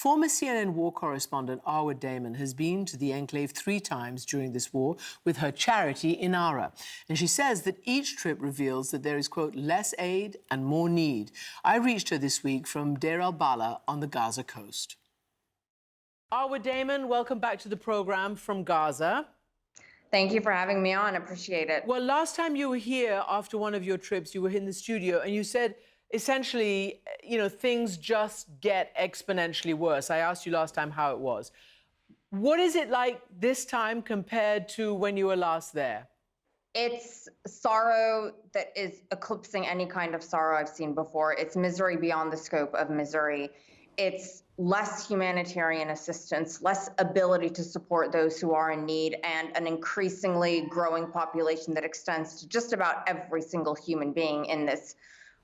Former CNN war correspondent Arwa Damon has been to the enclave 3 times during this war with her charity, Inara. And she says that each trip reveals that there is, quote, less aid and more need. I reached her this week from Deir al-Balah on the Gaza coast. Arwa Damon, welcome back to the program from Gaza. Thank you for having me on. Appreciate it. Well, last time you were here after one of your trips, you were in the studio and you said, essentially, you know, things just get exponentially worse. I asked you last time how it was. What is it like this time compared to when you were last there? It's sorrow that is eclipsing any kind of sorrow I've seen before. It's misery beyond the scope of misery. It's less humanitarian assistance, less ability to support those who are in need, and an increasingly growing population that extends to just about every single human being in this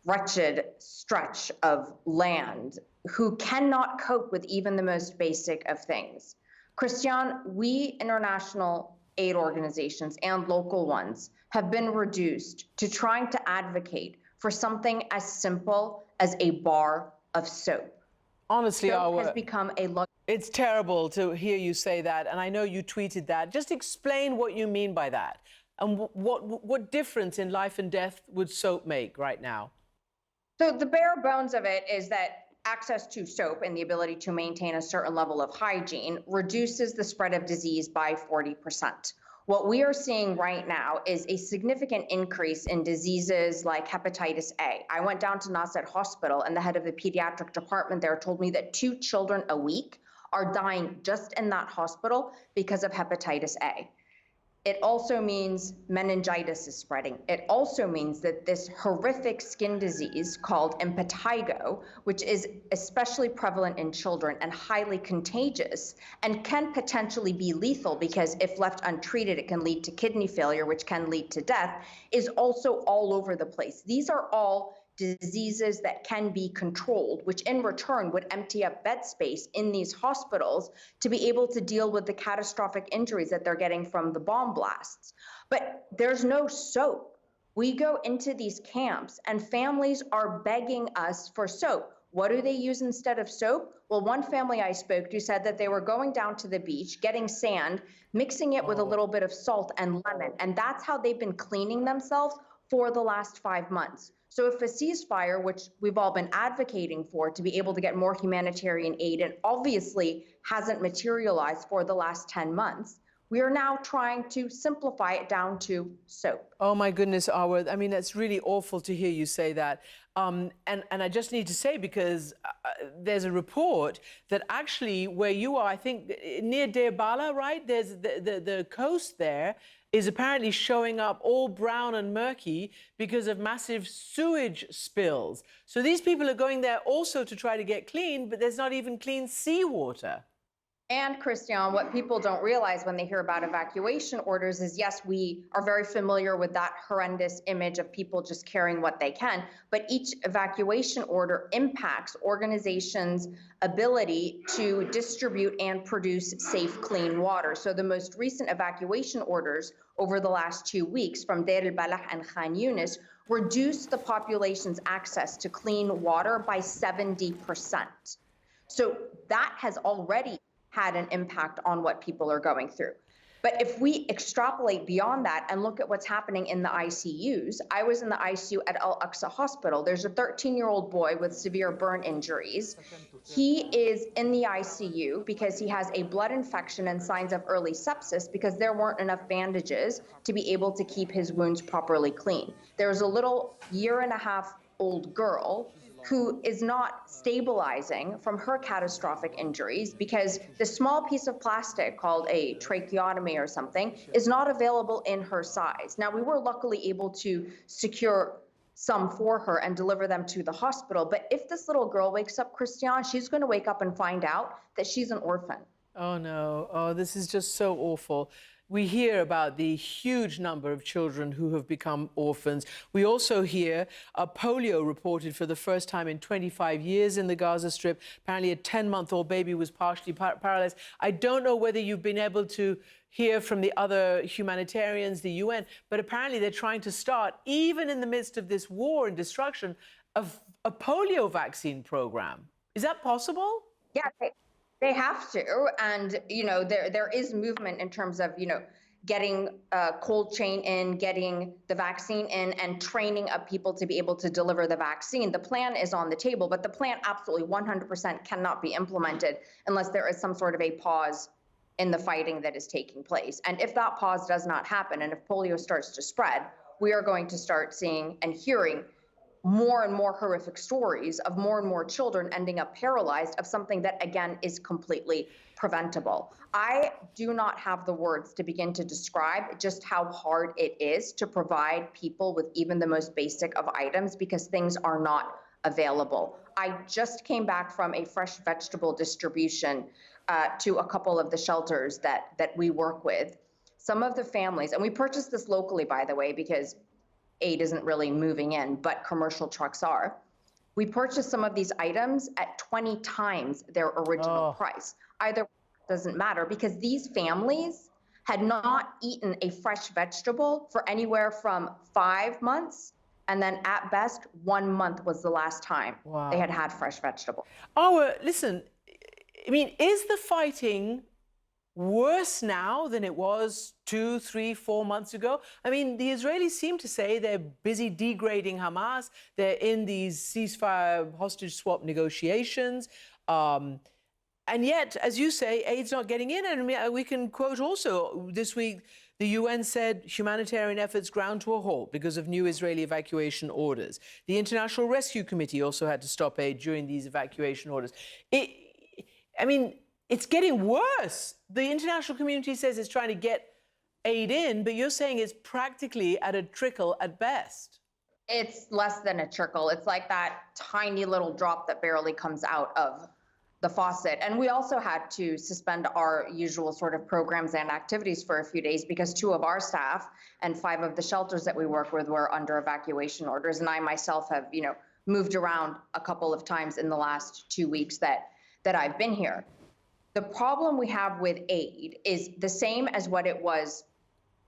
wretched stretch of land who cannot cope with even the most basic of things. Christian, we international aid organizations and local ones have been reduced to trying to advocate for something as simple as a bar of soap. Honestly, soap has become a luxury. It's terrible to hear you say that, and I know you tweeted that. Just explain what you mean by that, and what difference in life and death would soap make right now? So the bare bones of it is that access to soap and the ability to maintain a certain level of hygiene reduces the spread of disease by 40%. What we are seeing right now is a significant increase in diseases like hepatitis A. I went down to Nasser Hospital, and the head of the pediatric department there told me that 2 children a week are dying just in that hospital because of hepatitis A. It also means meningitis is spreading. It also means that this horrific skin disease called impetigo, which is especially prevalent in children and highly contagious and can potentially be lethal because if left untreated, it can lead to kidney failure, which can lead to death, is also all over the place. These are all diseases that can be controlled, which in return would empty up bed space in these hospitals to be able to deal with the catastrophic injuries that they're getting from the bomb blasts. But there's no soap. We go into these camps and families are begging us for soap. What do they use instead of soap? Well, one family I spoke to said that they were going down to the beach, getting sand, mixing it with a little bit of salt and lemon, and that's how they've been cleaning themselves for the last 5 months. So if a ceasefire, which we've all been advocating for to be able to get more humanitarian aid, and obviously hasn't materialized for the last 10 months, we are now trying to simplify it down to soap. Oh, my goodness, Arwa. I mean, that's really awful to hear you say that. And I just need to say, because there's a report that actually where you are, I think near Deir al-Balah, right? There's the coast there is apparently showing up all brown and murky because of massive sewage spills. So these people are going there also to try to get clean, but there's not even clean seawater. And Christian, what people don't realize when they hear about evacuation orders is, yes, we are very familiar with that horrendous image of people just carrying what they can, but each evacuation order impacts organizations' ability to distribute and produce safe, clean water. So the most recent evacuation orders over the last 2 weeks from Deir al-Balah and Khan Yunis reduced the population's access to clean water by 70%. So that has already had an impact on what people are going through. But if we extrapolate beyond that and look at what's happening in the ICUs, I was in the ICU at Al-Aqsa Hospital. There's a 13-year-old boy with severe burn injuries. He is in the ICU because he has a blood infection and signs of early sepsis because there weren't enough bandages to be able to keep his wounds properly clean. There's a little 1.5-year-old girl who is not stabilizing from her catastrophic injuries because the small piece of plastic called a tracheotomy or something is not available in her size. Now, we were luckily able to secure some for her and deliver them to the hospital. But if this little girl wakes up, Christian, she's going to wake up and find out that she's an orphan. Oh, no. Oh, this is just so awful. We hear about the huge number of children who have become orphans. We also hear polio reported for the first time in 25 years in the Gaza Strip. Apparently a 10-month-old baby was partially paralyzed. I don't know whether you've been able to hear from the other humanitarians, the UN, but apparently they're trying to start, even in the midst of this war and destruction, a polio vaccine program. Is that possible? Yeah, They have to, and there is movement in terms of getting cold chain in, getting the vaccine in, and training up people to be able to deliver the vaccine. The plan is on the table, but the plan absolutely 100% cannot be implemented unless there is some sort of a pause in the fighting that is taking place. And if that pause does not happen, and if polio starts to spread, we are going to start seeing and hearing more and more horrific stories of more and more children ending up paralyzed of something that, again, is completely preventable. I do not have the words to begin to describe just how hard it is to provide people with even the most basic of items because things are not available. I just came back from a fresh vegetable distribution to a couple of the shelters that we work with. Some of the families, and we purchased this locally, by the way, because aid isn't really moving in, but commercial trucks are. We purchased some of these items at 20 times their original price. Either doesn't matter because these families had not eaten a fresh vegetable for anywhere from 5 months, and then at best 1 month was the last time they had had fresh vegetable. Oh, listen, I mean, is the fighting worse now than it was 2, 3, 4 months ago? I mean, the Israelis seem to say they're busy degrading Hamas. They're in these ceasefire hostage swap negotiations. And yet, as you say, aid's not getting in. And we can quote also this week, the UN said humanitarian efforts ground to a halt because of new Israeli evacuation orders. The International Rescue Committee also had to stop aid during these evacuation orders. It's getting worse. The international community says it's trying to get aid in, but you're saying it's practically at a trickle at best. It's less than a trickle. It's like that tiny little drop that barely comes out of the faucet. And we also had to suspend our usual sort of programs and activities for a few days because 2 of our staff and 5 of the shelters that we work with were under evacuation orders. And I myself have, moved around a couple of times in the last 2 weeks that I've been here. The problem we have with aid is the same as what it was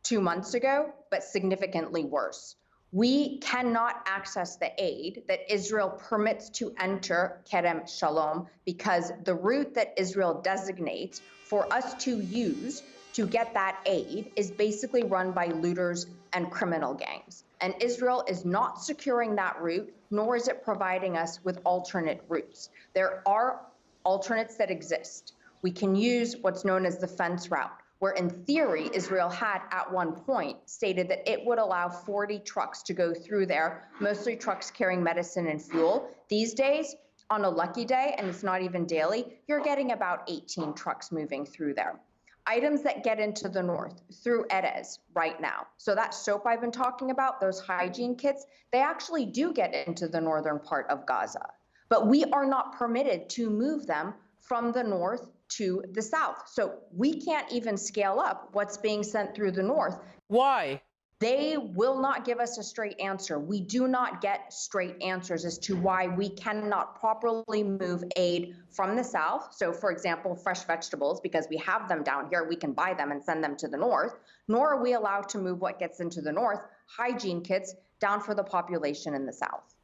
2 months ago, but significantly worse. We cannot access the aid that Israel permits to enter Kerem Shalom because the route that Israel designates for us to use to get that aid is basically run by looters and criminal gangs. And Israel is not securing that route, nor is it providing us with alternate routes. There are alternates that exist. We can use what's known as the fence route, where in theory, Israel had at one point stated that it would allow 40 trucks to go through there, mostly trucks carrying medicine and fuel. These days, on a lucky day, and it's not even daily, you're getting about 18 trucks moving through there. Items that get into the north through Erez right now. So that soap I've been talking about, those hygiene kits, they actually do get into the northern part of Gaza. But we are not permitted to move them from the north to the south. So we can't even scale up what's being sent through the north. Why? They will not give us a straight answer. We do not get straight answers as to why we cannot properly move aid from the south. So for example, fresh vegetables, because we have them down here, we can buy them and send them to the north, nor are we allowed to move what gets into the north, hygiene kits, down for the population in the south.